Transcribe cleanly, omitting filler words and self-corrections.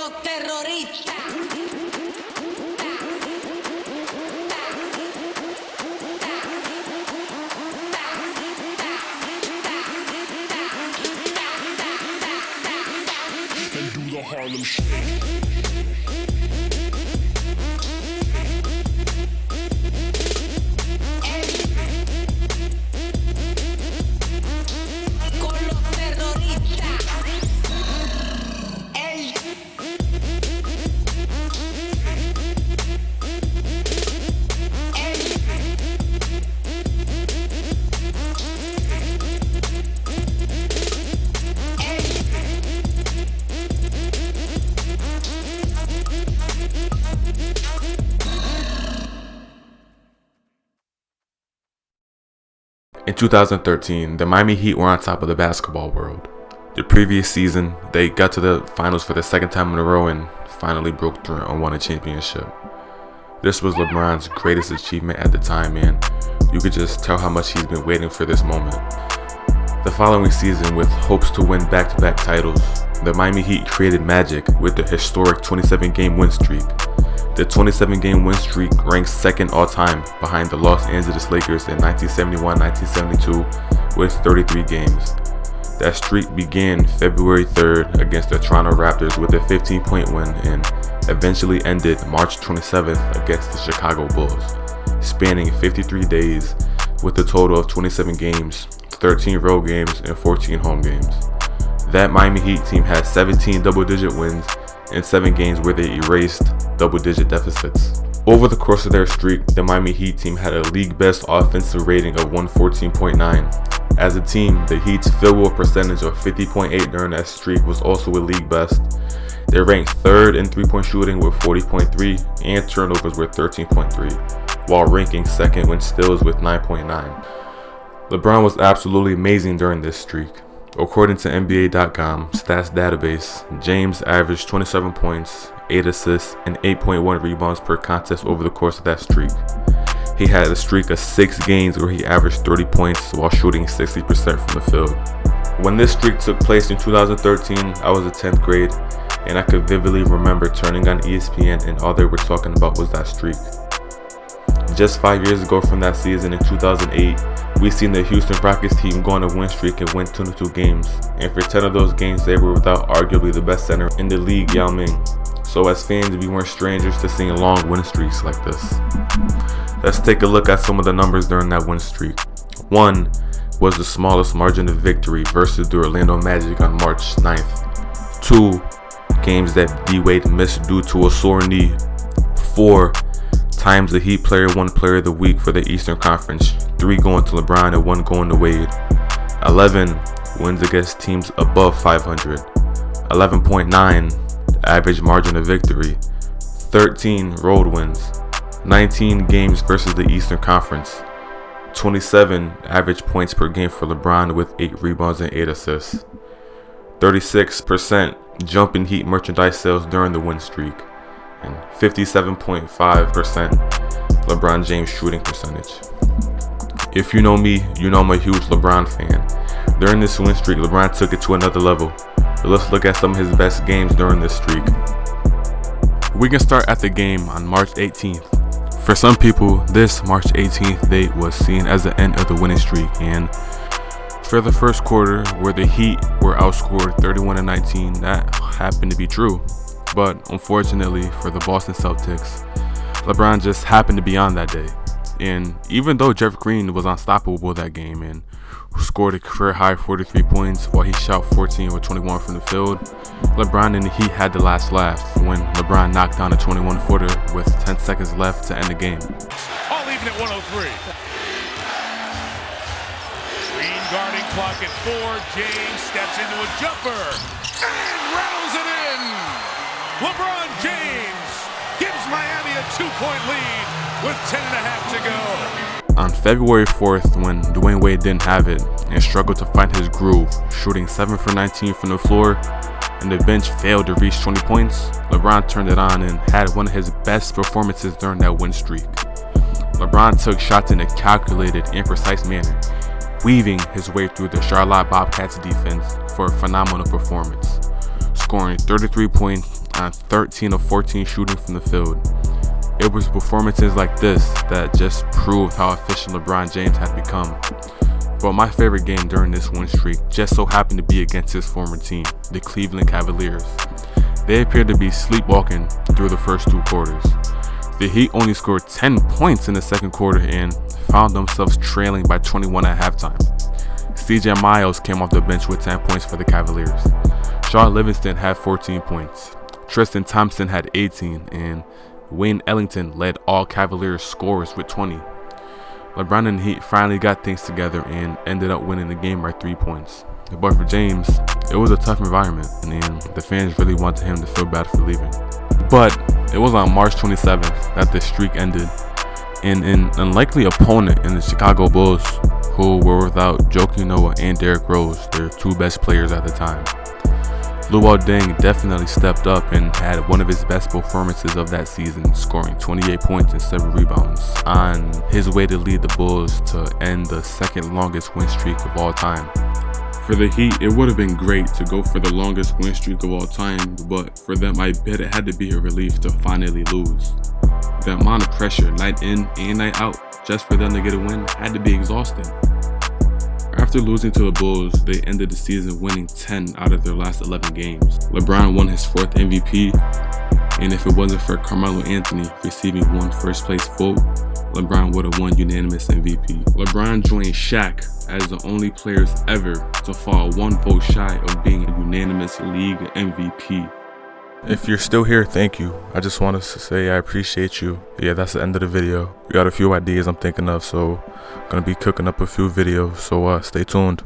los terroristas. They do the Harlem Shake. In 2013, the Miami Heat were on top of the basketball world. The previous season, they got to the finals for the second time in a row and finally broke through and won a championship. This was LeBron's greatest achievement at the time, and you could just tell how much he's been waiting for this moment. The following season, with hopes to win back-to-back titles, the Miami Heat created magic with the historic 27-game win streak. The 27-game win streak ranks second all-time behind the Los Angeles Lakers in 1971-1972 with 33 games. That streak began February 3rd against the Toronto Raptors with a 15-point win and eventually ended March 27th against the Chicago Bulls, spanning 53 days with a total of 27 games, 13 road games, and 14 home games. That Miami Heat team had 17 double-digit wins and 7 games where they erased double-digit deficits. Over the course of their streak, the Miami Heat team had a league-best offensive rating of 114.9. As a team, the Heat's field goal percentage of 50.8 during that streak was also a league best. They ranked third in three-point shooting with 40.3 and turnovers with 13.3, while ranking second in steals with 9.9. LeBron was absolutely amazing during this streak. According to NBA.com stats database, James averaged 27 points, 8 assists, and 8.1 rebounds per contest over the course of that streak. He had a streak of 6 games where he averaged 30 points while shooting 60% from the field. When this streak took place in 2013, I was in 10th grade, and I could vividly remember turning on ESPN and all they were talking about was that streak. Just 5 years ago from that season in 2008, we seen the Houston Rockets team go on a win streak and win 22 games, and for 10 of those games they were without arguably the best center in the league, Yao Ming. So as fans, we weren't strangers to seeing long win streaks like this. Let's take a look at some of the numbers during that win streak. 1 was the smallest margin of victory versus the Orlando Magic on March 9th. 2 games that D-Wade missed due to a sore knee. 4 times the Heat player won Player of the Week for the Eastern Conference, 3 going to LeBron and 1 going to Wade. 11 wins against teams above 500. 11.9 average margin of victory. 13 road wins. 19 games versus the Eastern Conference. 27 average points per game for LeBron with 8 rebounds and 8 assists. 36% jump in Heat merchandise sales during the win streak. And 57.5% LeBron James shooting percentage. If you know me, you know I'm a huge LeBron fan. During this win streak, LeBron took it to another level. But let's look at some of his best games during this streak. We can start at the game on March 18th. For some people, this March 18th date was seen as the end of the winning streak, and for the first quarter, where the Heat were outscored 31-19, that happened to be true. But unfortunately for the Boston Celtics, LeBron just happened to be on that day. And even though Jeff Green was unstoppable that game and scored a career high 43 points while he shot 14 or 21 from the field, LeBron and the Heat had the last laugh when LeBron knocked down a 21-footer with 10 seconds left to end the game. All even at 103. Green guarding clock at 4. James steps into a jumper and rattles it in. LeBron James gives Miami a 2-point lead with 10.5 to go. On February 4th, when Dwayne Wade didn't have it and struggled to find his groove, shooting 7 for 19 from the floor, and the bench failed to reach 20 points, LeBron turned it on and had one of his best performances during that win streak. LeBron took shots in a calculated and precise manner, weaving his way through the Charlotte Bobcats defense for a phenomenal performance, scoring 33 points on 13 of 14 shooting from the field. It was performances like this that just proved how efficient LeBron James had become. But my favorite game during this win streak just so happened to be against his former team, the Cleveland Cavaliers. They appeared to be sleepwalking through the first 2 quarters. The Heat only scored 10 points in the second quarter and found themselves trailing by 21 at halftime. CJ Miles came off the bench with 10 points for the Cavaliers. Shaw Livingston had 14 points. Tristan Thompson had 18, and Wayne Ellington led all Cavaliers scorers with 20. LeBron and the Heat finally got things together and ended up winning the game by 3 points. But for James, it was a tough environment, and the fans really wanted him to feel bad for leaving. But it was on March 27th that the streak ended, and an unlikely opponent in the Chicago Bulls, who were without Joakim Noah and Derrick Rose, their 2 best players at the time. Luol Deng definitely stepped up and had one of his best performances of that season, scoring 28 points and 7 rebounds on his way to lead the Bulls to end the second longest win streak of all time. For the Heat, it would have been great to go for the longest win streak of all time, but for them, I bet it had to be a relief to finally lose. The amount of pressure, night in and night out, just for them to get a win had to be exhausting. After losing to the Bulls, they ended the season winning 10 out of their last 11 games. LeBron won his 4th MVP, and if it wasn't for Carmelo Anthony receiving one first-place vote, LeBron would have won unanimous MVP. LeBron joined Shaq as the only players ever to fall 1 vote shy of being a unanimous league MVP. If you're still here, thank you. I just want to say I appreciate you. Yeah, that's the end of the video. We got a few ideas I'm thinking of, so gonna be cooking up a few videos, so stay tuned.